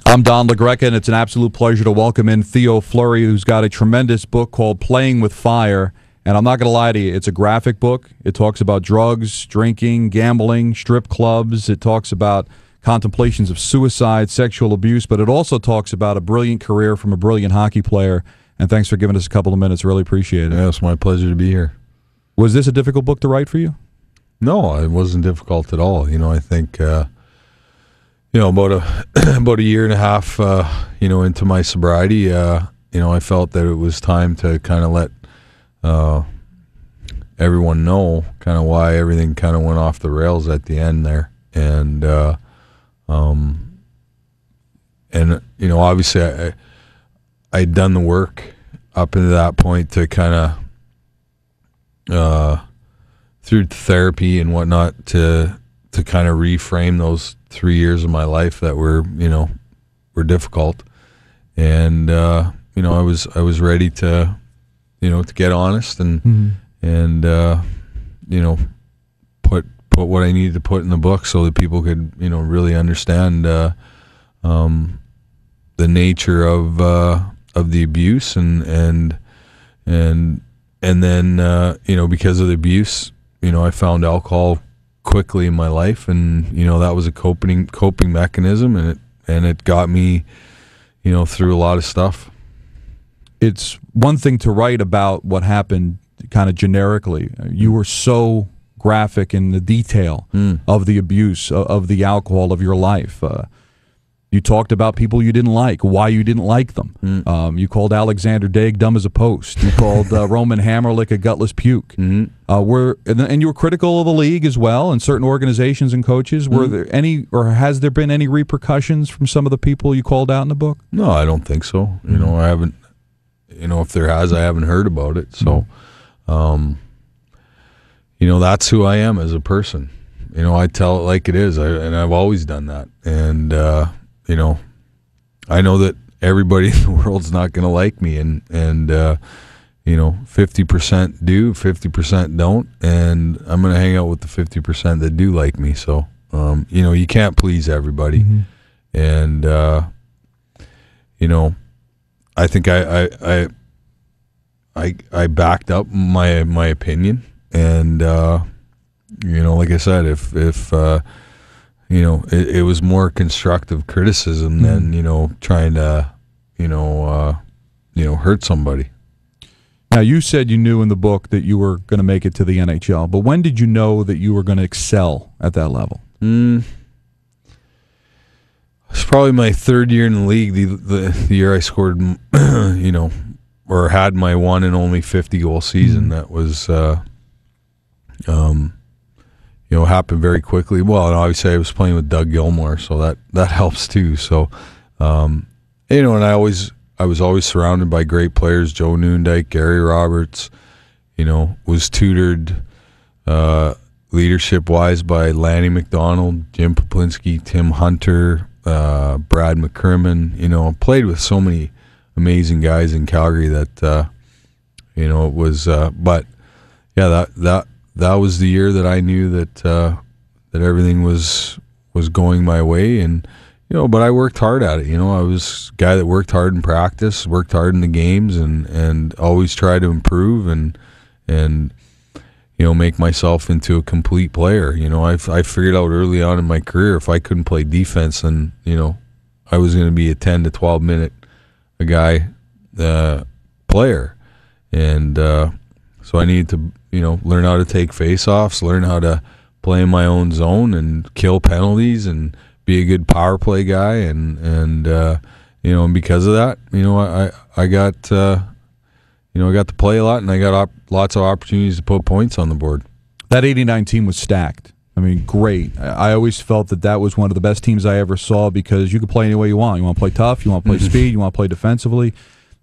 I'm Don Greca, and it's an absolute pleasure to welcome in Theo Fleury, who's got a tremendous book called Playing with Fire. And I'm not going to lie to you, it's a graphic book. It talks about drugs, drinking, gambling, strip clubs. It talks about contemplations of suicide, sexual abuse, but it also talks about a brilliant career from a brilliant hockey player. And thanks for giving us a couple of minutes. Really appreciate it. Yeah, it's my pleasure to be here. Was this a difficult book to write for you? No, it wasn't difficult at all. I think, about a year and a half, into my sobriety, I felt that it was time to kind of let everyone know kind of why everything kind of went off the rails at the end there. And obviously I'd done the work up into that point to kind of through therapy and whatnot to kind of reframe those 3 years of my life that were difficult. And I was ready to to get honest and put what I needed to put in the book so that people could really understand the nature of the abuse and then because of the abuse, I found alcohol quickly in my life, and that was a coping mechanism, and it got me through a lot of stuff. It's one thing to write about what happened kind of generically. You were so graphic in the detail of the abuse, of the alcohol, of your life. You talked about people you didn't like, why you didn't like them. You called Alexander Daig dumb as a post. You called Roman Hammerlick a gutless puke. And you were critical of the league as well and certain organizations and coaches. Were there any, or has there been any repercussions from some of the people you called out in the book? No, I don't think so. I haven't. If there has, I haven't heard about it. So, that's who I am as a person. I tell it like it is, and I've always done that. And I know that everybody in the world's not going to like me, and 50% do, 50% don't, and I'm going to hang out with the 50% that do like me. So, you can't please everybody, and I think I backed up my opinion, and like I said, if it was more constructive criticism than trying to hurt somebody. Now, you said you knew in the book that you were going to make it to the NHL, but when did you know that you were going to excel at that level? It's probably my third year in the league, the year I scored, or had my one and only 50-goal season. That was, happened very quickly. Well, and obviously I was playing with Doug Gilmour, so that helps too. So, and I was always surrounded by great players: Joe Noondike, Gary Roberts. Was tutored leadership-wise by Lanny McDonald, Jim Poplinski, Tim Hunter, Brad McCrimmon. Played with so many amazing guys in Calgary that it was. But yeah, that was the year that I knew that everything was going my way, and but I worked hard at it. I was a guy that worked hard in practice, worked hard in the games, and always tried to improve and make myself into a complete player. I figured out early on in my career, if I couldn't play defense, then I was going to be a 10 to 12 minute a guy player, and so I needed to learn how to take face-offs, learn how to play in my own zone and kill penalties and be a good power play guy, and and because of that, I got I got to play a lot, and I got lots of opportunities to put points on the board. That 89 team was stacked. I mean, great. I always felt that was one of the best teams I ever saw, because you could play any way you want. You want to play tough, you want to play speed, you want to play defensively.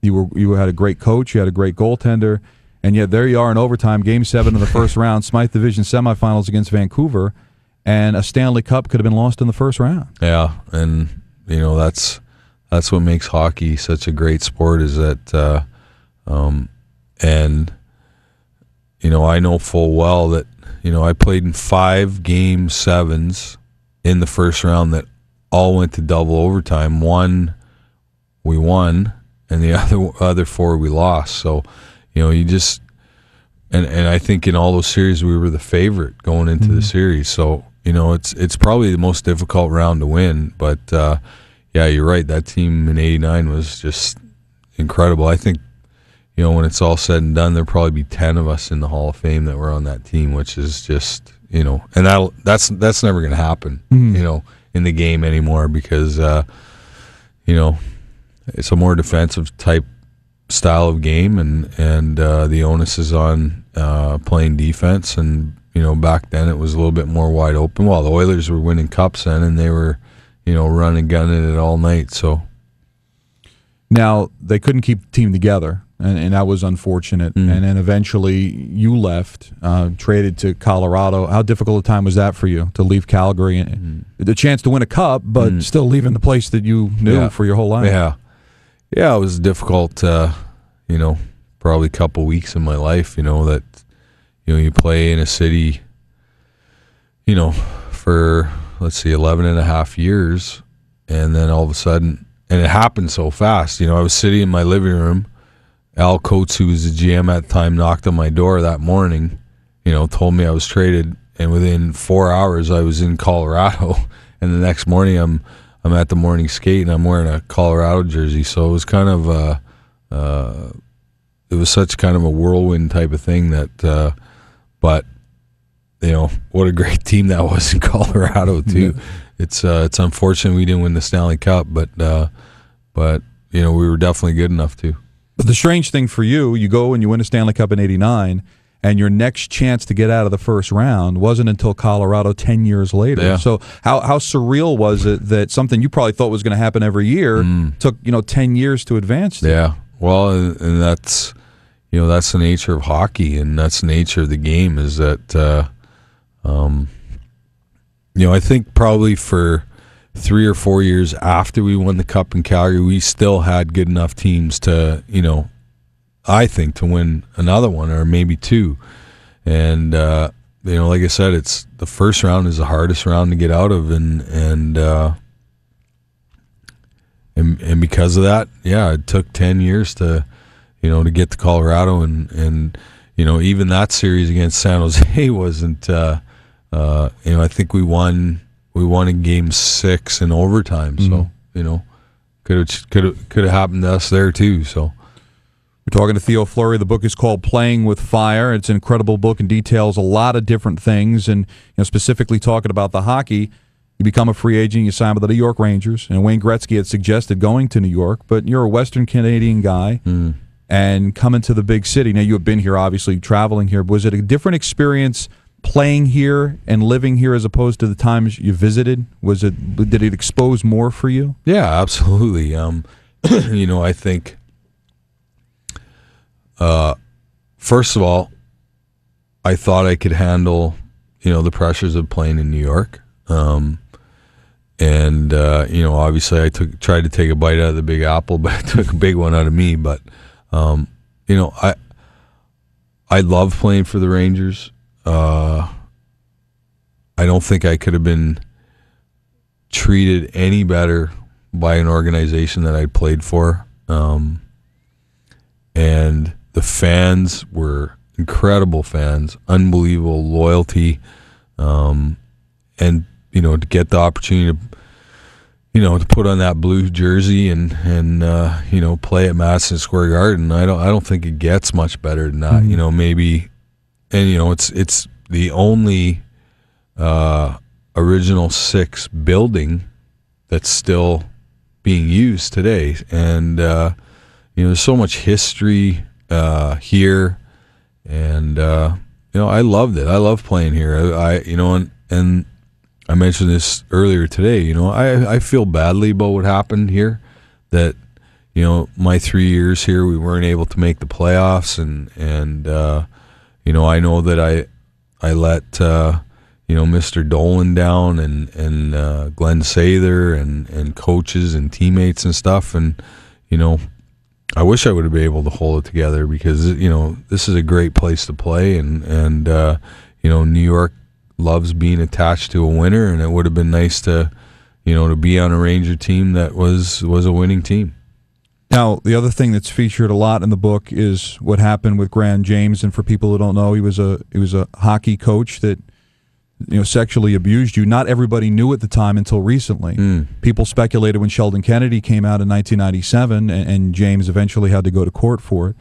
You had a great coach, you had a great goaltender, and yet there you are in overtime, Game 7 of the first round, Smythe Division semifinals against Vancouver, and a Stanley Cup could have been lost in the first round. Yeah, and that's what makes hockey such a great sport, is that I know full well that I played in 5 Game 7s in the first round that all went to double overtime. One we won, and the other 4 we lost. So, you just and I think in all those series we were the favorite going into the series. So, it's probably the most difficult round to win. But yeah, you're right. That team in '89 was just incredible. I think, when it's all said and done, there'll probably be 10 of us in the Hall of Fame that were on that team, which is just, and that's never going to happen, in the game anymore, because, it's a more defensive type style of game, and the onus is on playing defense. And, back then it was a little bit more wide open. Well, the Oilers were winning cups then, and they were, running and gunning it all night. So now they couldn't keep the team together, and that was unfortunate. And then eventually you left, traded to Colorado. How difficult a time was that for you to leave Calgary and the chance to win a cup, but still leaving the place that you knew for your whole life? Yeah, it was difficult. Probably a couple weeks in my life. That you play in a city, for, let's see, 11 and a half years, and then all of a sudden, and it happened so fast. I was sitting in my living room. Al Coates, who was the GM at the time, knocked on my door that morning, told me I was traded, and within 4 hours I was in Colorado, and the next morning I'm at the morning skate and I'm wearing a Colorado jersey. So it was kind of it was such kind of a whirlwind type of thing that, but what a great team that was in Colorado too. It's unfortunate we didn't win the Stanley Cup, but we were definitely good enough to. But the strange thing for you, you go and you win a Stanley Cup in '89, and your next chance to get out of the first round wasn't until Colorado 10 years later. Yeah. So how surreal was it that something you probably thought was going to happen every year took 10 years to advance to? Yeah, well, and that's that's the nature of hockey, and that's the nature of the game, is that I think probably for 3 or 4 years after we won the Cup in Calgary, we still had good enough teams to, I think, to win another one or maybe 2. And, like I said, it's the first round is the hardest round to get out of. And because of that, yeah, it took 10 years to, to get to Colorado. And even that series against San Jose wasn't, I think we won in Game 6 in overtime. So, could have happened to us there too. So we're talking to Theo Fleury. The book is called Playing with Fire. It's an incredible book and details a lot of different things. And specifically talking about the hockey, you become a free agent, you sign with the New York Rangers. And Wayne Gretzky had suggested going to New York, but you're a Western Canadian guy and coming to the big city. Now, you have been here, obviously, traveling here. Was it a different experience playing here and living here as opposed to the times you visited? Did it expose more for you? Yeah, absolutely. I think first of all, I thought I could handle the pressures of playing in New York, and obviously I tried to take a bite out of the Big Apple, but it took a big one out of me. But I love playing for the Rangers. I don't think I could have been treated any better by an organization that I played for. And the fans were incredible fans, unbelievable loyalty. And, to get the opportunity to put on that blue jersey and play at Madison Square Garden, I don't think it gets much better than that. Maybe, and it's the only original 6 building that's still being used today, and there's so much history here, and I loved it. I love playing here. And I mentioned this earlier today. I feel badly about what happened here. That my 3 years here, we weren't able to make the playoffs, and I know that I let Mr. Dolan down, and Glenn Sather, and coaches and teammates and stuff, and I wish I would have been able to hold it together, because this is a great place to play, and New York loves being attached to a winner, and it would have been nice to to be on a Ranger team that was a winning team. Now, the other thing that's featured a lot in the book is what happened with Graham James. And for people who don't know, he was a hockey coach that sexually abused you. Not everybody knew at the time until recently. People speculated when Sheldon Kennedy came out in 1997, and James eventually had to go to court for it.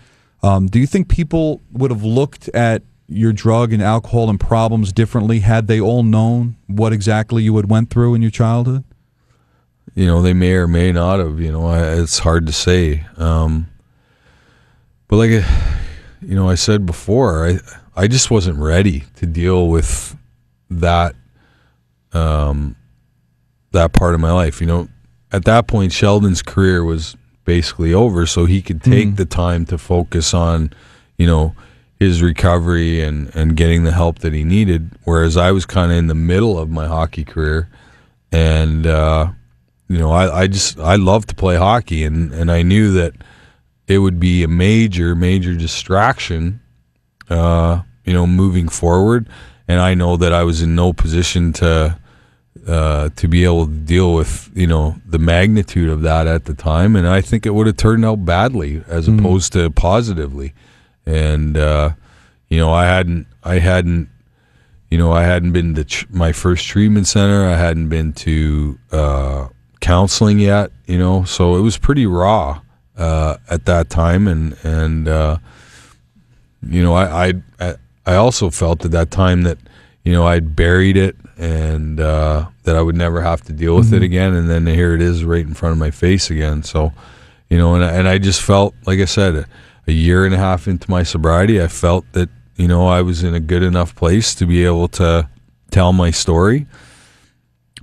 Do you think people would have looked at your drug and alcohol and problems differently had they all known what exactly you had went through in your childhood? They may or may not have. It's hard to say. But like I said before, I just wasn't ready to deal with that that part of my life. At that point, Sheldon's career was basically over, so he could take the time to focus on his recovery and getting the help that he needed, whereas I was kind of in the middle of my hockey career, and I loved to play hockey, and I knew that it would be a major distraction moving forward, and I know that I was in no position to be able to deal with the magnitude of that at the time, and I think it would have turned out badly as opposed to positively. And I hadn't been to my first treatment center. I hadn't been to counseling yet. So it was pretty raw at that time, and I also felt at that time that I'd buried it, and that I would never have to deal with it again. And then here it is right in front of my face again. So, and I just felt, like I said, a year and a half into my sobriety, I felt that, I was in a good enough place to be able to tell my story.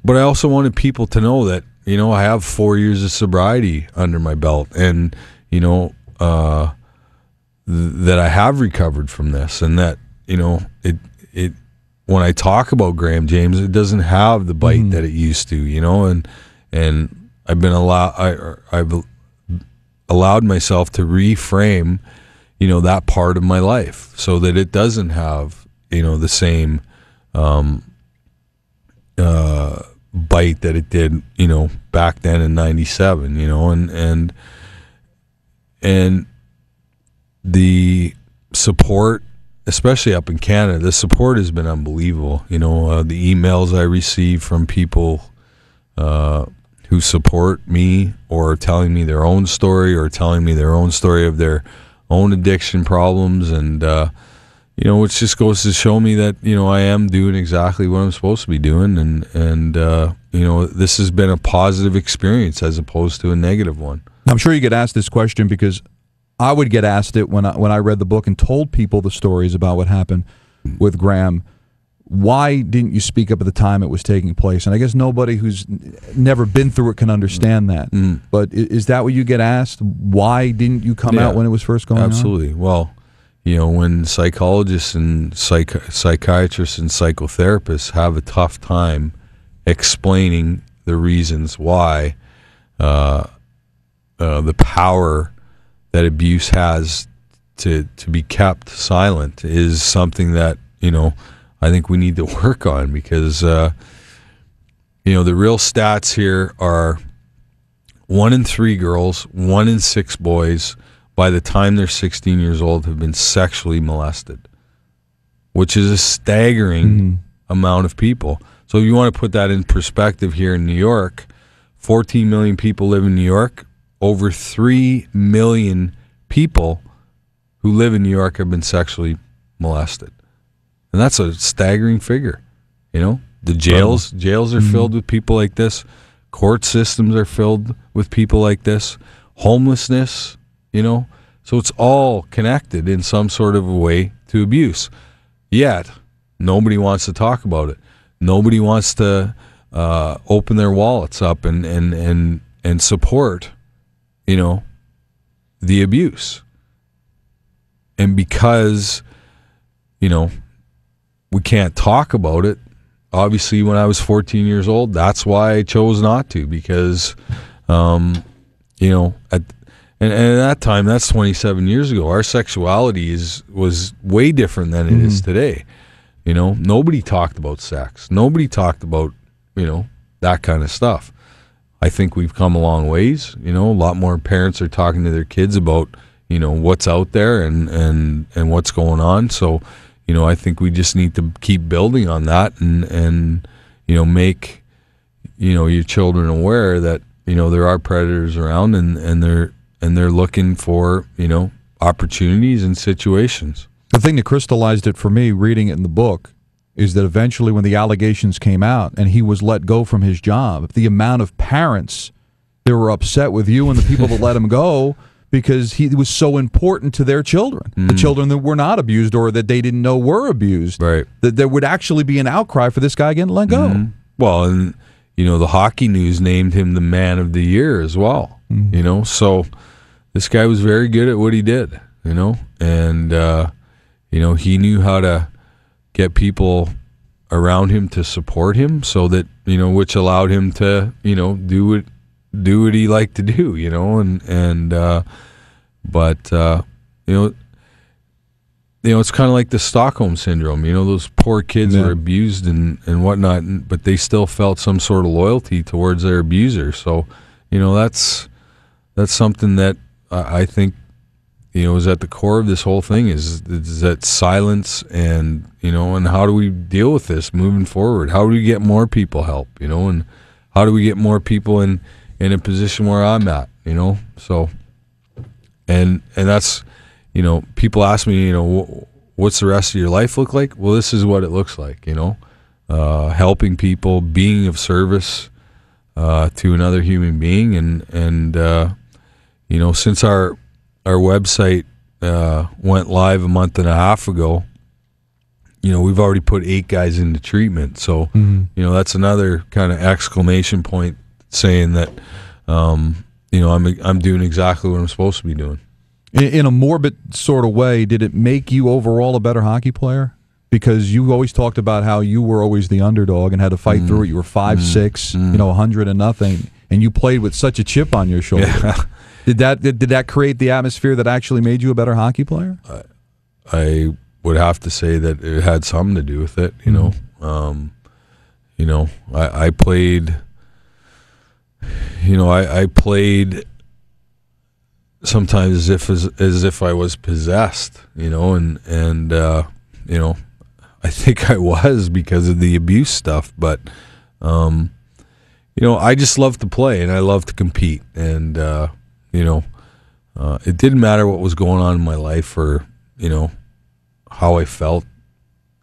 But I also wanted people to know that, I have 4 years of sobriety under my belt, and, that I have recovered from this, and that, it when I talk about Graham James, it doesn't have the bite that it used to, and I've been I've allowed myself to reframe, that part of my life so that it doesn't have, the same bite that it did, back then in 97, and the support, especially up in Canada, the support has been unbelievable. The emails I receive from people who support me, or telling me their own story, or telling me their own story of their own addiction problems, and which just goes to show me that I am doing exactly what I'm supposed to be doing, and this has been a positive experience as opposed to a negative one. I'm sure you get asked this question, because I would get asked it when I read the book and told people the stories about what happened with Graham. Why didn't you speak up at the time it was taking place? And I guess nobody who's never been through it can understand that. But is that what you get asked? Why didn't you come out when it was first going on? Absolutely. Well, when psychologists and psychiatrists and psychotherapists have a tough time explaining the reasons why, the power that abuse has to be kept silent is something that, I think we need to work on, because, the real stats here are 1 in 3 girls, 1 in 6 boys, by the time they're 16 years old, have been sexually molested, which is a staggering amount of people. So if you want to put that in perspective, here in New York, 14 million people live in New York. Over 3 million people who live in New York have been sexually molested. And that's a staggering figure. The jails are filled with people like this. Court systems are filled with people like this. Homelessness, so it's all connected in some sort of a way to abuse. Yet nobody wants to talk about it. Nobody wants to open their wallets up and support, the abuse. And because, we can't talk about it, obviously when I was 14 years old, that's why I chose not to, because, at that time, that's 27 years ago, our sexuality was way different than it is today. Nobody talked about sex. Nobody talked about, that kind of stuff. I think we've come a long ways. A lot more parents are talking to their kids about, what's out there and what's going on. So, I think we just need to keep building on that and make, your children aware that, there are predators around and they're looking for, opportunities and situations. The thing that crystallized it for me, reading it in the book, is that eventually when the allegations came out and he was let go from his job, the amount of parents that were upset with you and the people that let him go because he was so important to their children, the children that were not abused or that they didn't know were abused, right? That there would actually be an outcry for this guy getting let go. Well, and, the Hockey News named him the Man of the Year as well, so this guy was very good at what he did, and, he knew how to get people around him to support him so that, which allowed him to, do what he liked to do, it's kind of like the Stockholm Syndrome, those poor kids were abused and whatnot, but they still felt some sort of loyalty towards their abuser. So, that's something that I think, is at the core of this whole thing is that silence and, and how do we deal with this moving forward? How do we get more people help, and how do we get more people in a position where I'm at, so, and that's, people ask me, what's the rest of your life look like? Well, this is what it looks like, helping people, being of service to another human being. And since our website went live a month and a half ago, we've already put 8 guys into treatment. So, that's another kind of exclamation point saying that, I'm doing exactly what I'm supposed to be doing. In a morbid sort of way, did it make you overall a better hockey player? Because you always talked about how you were always the underdog and had to fight through it. You were 5'6", 100-0, and you played with such a chip on your shoulder. Yeah. Did that create the atmosphere that actually made you a better hockey player? I would have to say that it had something to do with it. I played. I played sometimes as if I was possessed. And I think I was because of the abuse stuff. But I just love to play and I love to compete and. It didn't matter what was going on in my life or, how I felt.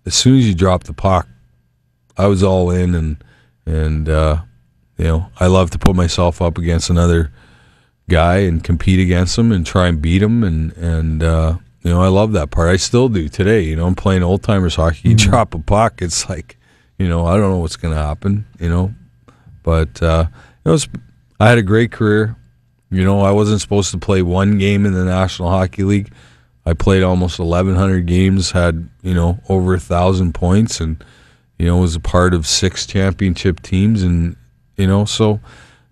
As soon as you dropped the puck, I was all in and I love to put myself up against another guy and compete against him and try and beat him and I love that part. I still do today. I'm playing old timers hockey. You drop a puck, it's like, I don't know what's going to happen, but I had a great career. I wasn't supposed to play one game in the National Hockey League. I played almost 1,100 games, had, over 1,000 points, and, was a part of 6 championship teams. And, so,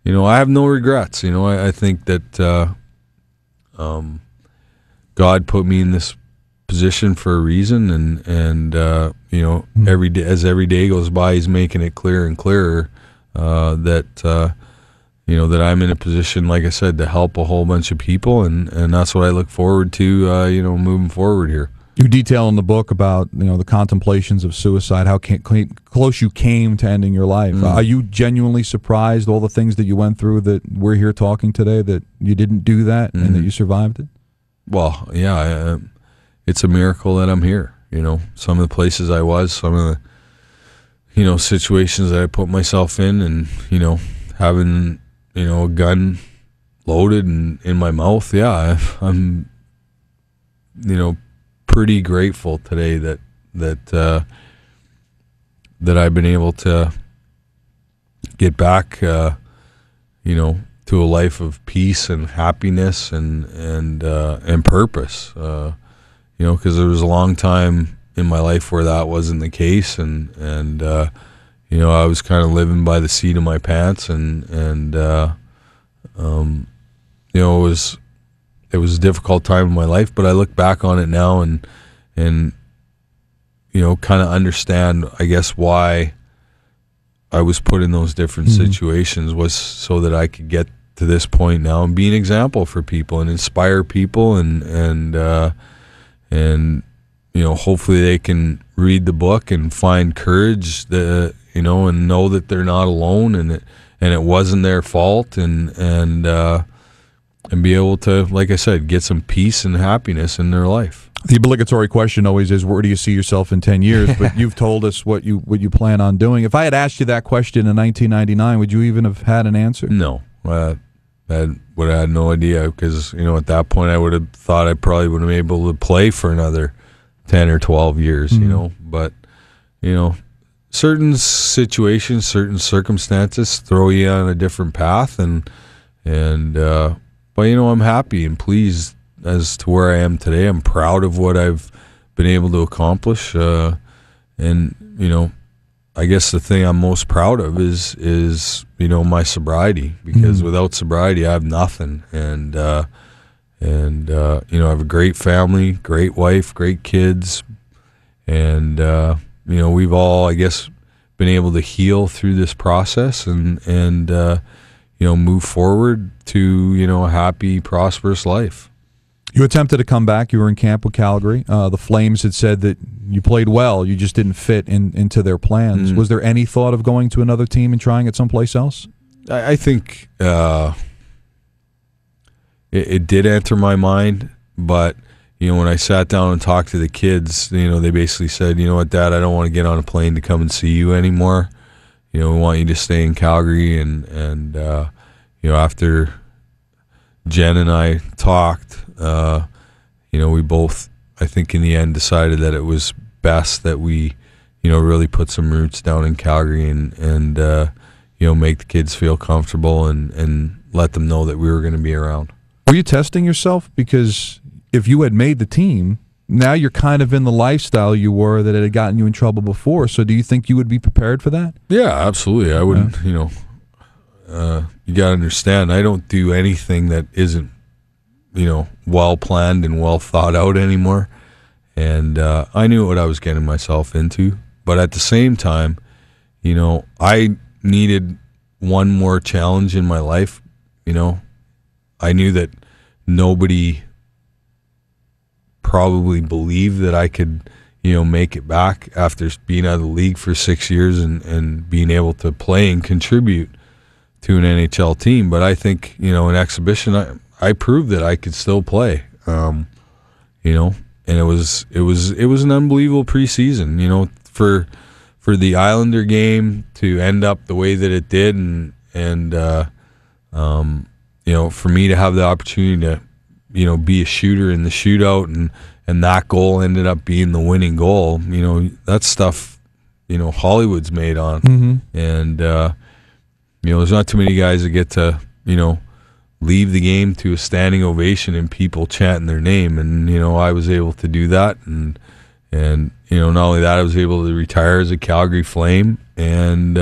I have no regrets. I think that God put me in this position for a reason. And every day goes by, He's making it clearer and clearer that I'm in a position, like I said, to help a whole bunch of people, and that's what I look forward to, moving forward here. You detail in the book about, the contemplations of suicide, how close you came to ending your life. Are you genuinely surprised, all the things that you went through, that we're here talking today, that you didn't do that and that you survived it? Well, yeah, it's a miracle that I'm here. Some of the places I was, some of the, situations that I put myself in and, having... a gun loaded and in my mouth. Yeah, I'm, pretty grateful today that I've been able to get back, to a life of peace and happiness and purpose. Because there was a long time in my life where that wasn't the case, and I was kind of living by the seat of my pants, and it was a difficult time in my life, but I look back on it now and kind of understand, I guess, why I was put in those different situations was so that I could get to this point now and be an example for people and inspire people and hopefully they can read the book and find courage and know that they're not alone and it wasn't their fault and be able to, like I said, get some peace and happiness in their life. The obligatory question always is, where do you see yourself in 10 years? But you've told us what you plan on doing. If I had asked you that question in 1999, would you even have had an answer? No. I would have had no idea because, at that point I would have thought I probably would have been able to play for another 10 or 12 years, But, certain situations, certain circumstances throw you on a different path. But, I'm happy and pleased as to where I am today. I'm proud of what I've been able to accomplish. I guess the thing I'm most proud of is my sobriety, because without sobriety I have nothing. And I have a great family, great wife, great kids, and we've all, I guess, been able to heal through this process and move forward to a happy, prosperous life. You attempted to come back. You were in camp with Calgary. The Flames had said that you played well. You just didn't fit into their plans. Was there any thought of going to another team and trying it someplace else? I think it did enter my mind, but when I sat down and talked to the kids, they basically said, "You know what, Dad, I don't want to get on a plane to come and see you anymore. We want you to stay in Calgary." And after Jen and I talked, we both, I think in the end, decided that it was best that we, really put some roots down in Calgary and make the kids feel comfortable and let them know that we were going to be around. Were you testing yourself? Because if you had made the team, now you're kind of in the lifestyle you were that had gotten you in trouble before. So do you think you would be prepared for that? Yeah, absolutely. I wouldn't, you got to understand, I don't do anything that isn't, well planned and well thought out anymore. And I knew what I was getting myself into. But at the same time, I needed one more challenge in my life. I knew that nobody probably believed that I could, make it back after being out of the league for 6 years and being able to play and contribute to an NHL team. But I think, in exhibition, I proved that I could still play, and it was an unbelievable preseason, for the Islander game to end up the way that it did, and for me to have the opportunity to, be a shooter in the shootout, and that goal ended up being the winning goal. That's stuff, Hollywood's made on, and there's not too many guys that get to, leave the game to a standing ovation and people chanting their name, and I was able to do that, and not only that, I was able to retire as a Calgary Flame and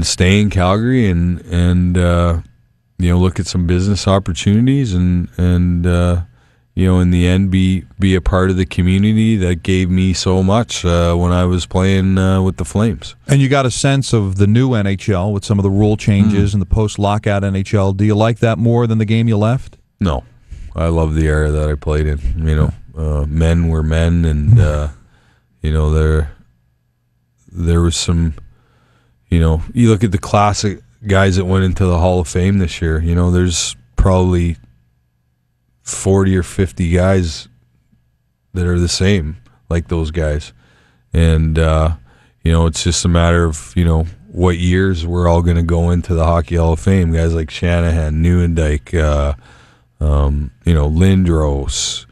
stay in Calgary and look at some business opportunities and in the end be a part of the community that gave me so much when I was playing with the Flames. And you got a sense of the new NHL with some of the rule changes and the post-lockout NHL. Do you like that more than the game you left? No. I love the era that I played in. Men were men, and there was some, you look at the classic guys that went into the Hall of Fame this year, there's probably 40 or 50 guys that are the same like those guys. And, it's just a matter of, what years we're all going to go into the Hockey Hall of Fame. Guys like Shanahan, Nieuwendyk, Lindros,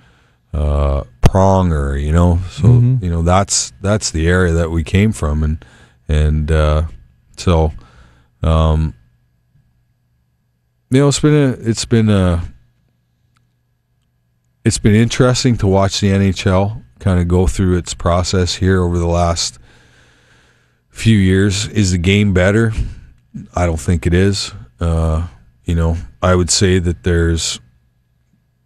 Pronger, so, that's the area that we came from. So, it's been interesting to watch the NHL kind of go through its process here over the last few years. Is the game better? I don't think it is. I would say that there's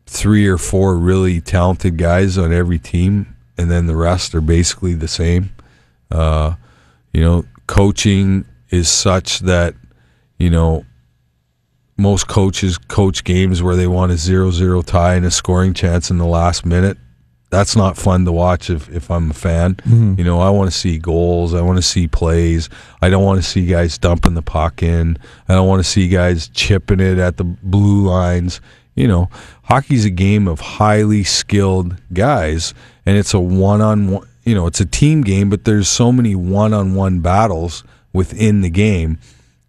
3 or 4 really talented guys on every team, and then the rest are basically the same. coaching is such that, most coaches coach games where they want a 0-0 tie and a scoring chance in the last minute. That's not fun to watch if I'm a fan. Mm-hmm. I want to see goals. I want to see plays. I don't want to see guys dumping the puck in. I don't want to see guys chipping it at the blue lines. Hockey's a game of highly skilled guys, and it's a one-on-one, it's a team game, but there's so many one-on-one battles within the game,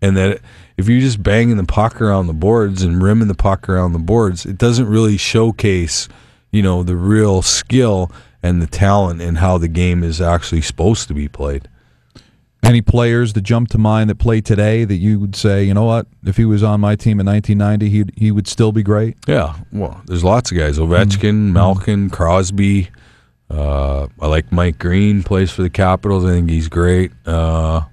and that if you're just banging the puck around the boards and rimming the puck around the boards, it doesn't really showcase the real skill and the talent and how the game is actually supposed to be played. Any players that jump to mind that play today that you would say, you know what, if he was on my team in 1990, he would still be great? Yeah, well, there's lots of guys. Ovechkin, Malkin, Crosby. I like Mike Green, plays for the Capitals. I think he's great. Tavares,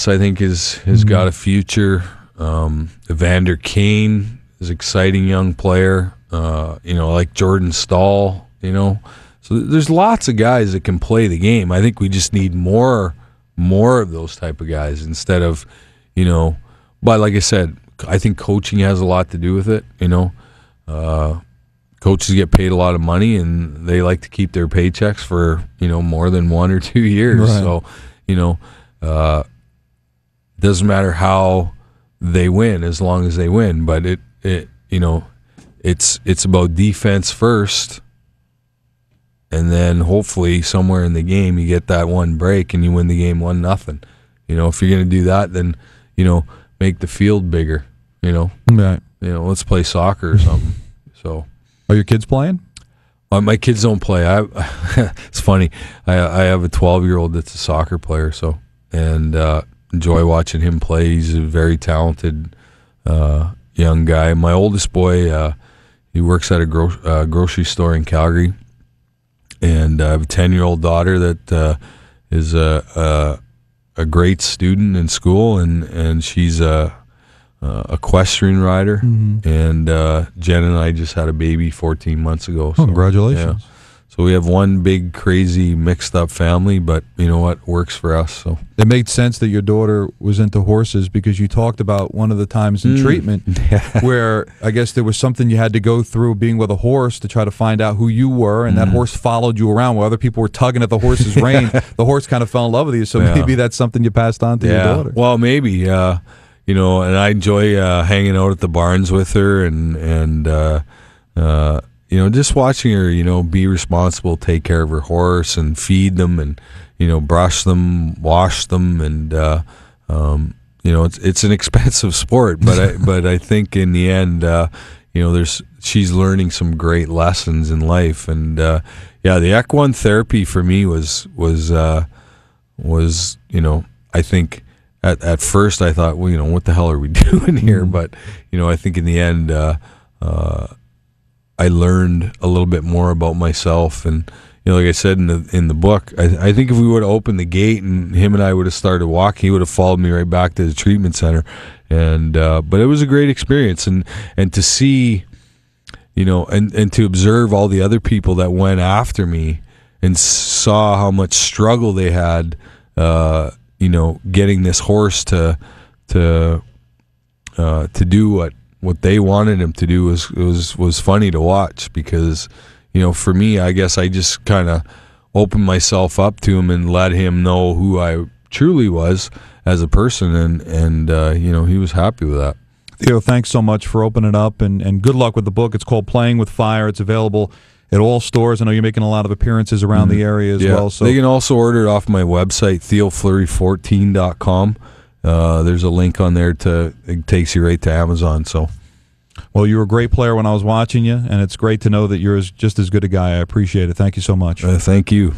I think, has got a future. Evander Kane is an exciting young player. Like Jordan Stahl, So there's lots of guys that can play the game. I think we just need more of those type of guys instead of, but like I said, I think coaching has a lot to do with it, Coaches get paid a lot of money and they like to keep their paychecks for, more than 1 or 2 years. Right. So, doesn't matter how they win as long as they win, but it's about defense first, and then hopefully somewhere in the game you get that one break and you win the game 1-0. If you're going to do that, then make the field bigger. Right. Let's play soccer or something. So, are your kids playing? My kids don't play. It's funny. I have a 12-year-old that's a soccer player, and enjoy watching him play. He's a very talented young guy. My oldest boy, he works at a grocery store in Calgary, and I have a 10-year-old daughter that is a great student in school, and she's a equestrian rider. Mm-hmm. And Jen and I just had a baby 14 months ago. So, congratulations. Yeah. So we have one big, crazy, mixed-up family, but you know what? Works for us. So it made sense that your daughter was into horses because you talked about one of the times in treatment where I guess there was something you had to go through being with a horse to try to find out who you were, and that horse followed you around while other people were tugging at the horse's rein. The horse kind of fell in love with you, so maybe that's something you passed on to your daughter. Well, maybe. And I enjoy hanging out at the barns with her and just watching her, be responsible, take care of her horse and feed them and, brush them, wash them. And, it's an expensive sport, but I think in the end, she's learning some great lessons in life. And, the equine therapy for me was I think at first I thought, well, what the hell are we doing here? But, I think in the end, I learned a little bit more about myself, and like I said in the book, I think if we would have opened the gate and him and I would have started walking, he would have followed me right back to the treatment center. And but it was a great experience, and to see, and to observe all the other people that went after me and saw how much struggle they had, getting this horse to do what they wanted him to do was funny to watch, because for me, I guess I just kind of opened myself up to him and let him know who I truly was as a person, and he was happy with that. Theo, thanks so much for opening it up, and good luck with the book. It's called Playing with Fire. It's available at all stores. I know you're making a lot of appearances around the area as well. So they can also order it off my website, TheoFleury14.com. There's a link on there it takes you right to Amazon. So, well, you were a great player when I was watching you, and it's great to know that you're just as good a guy. I appreciate it. Thank you so much. Thank you.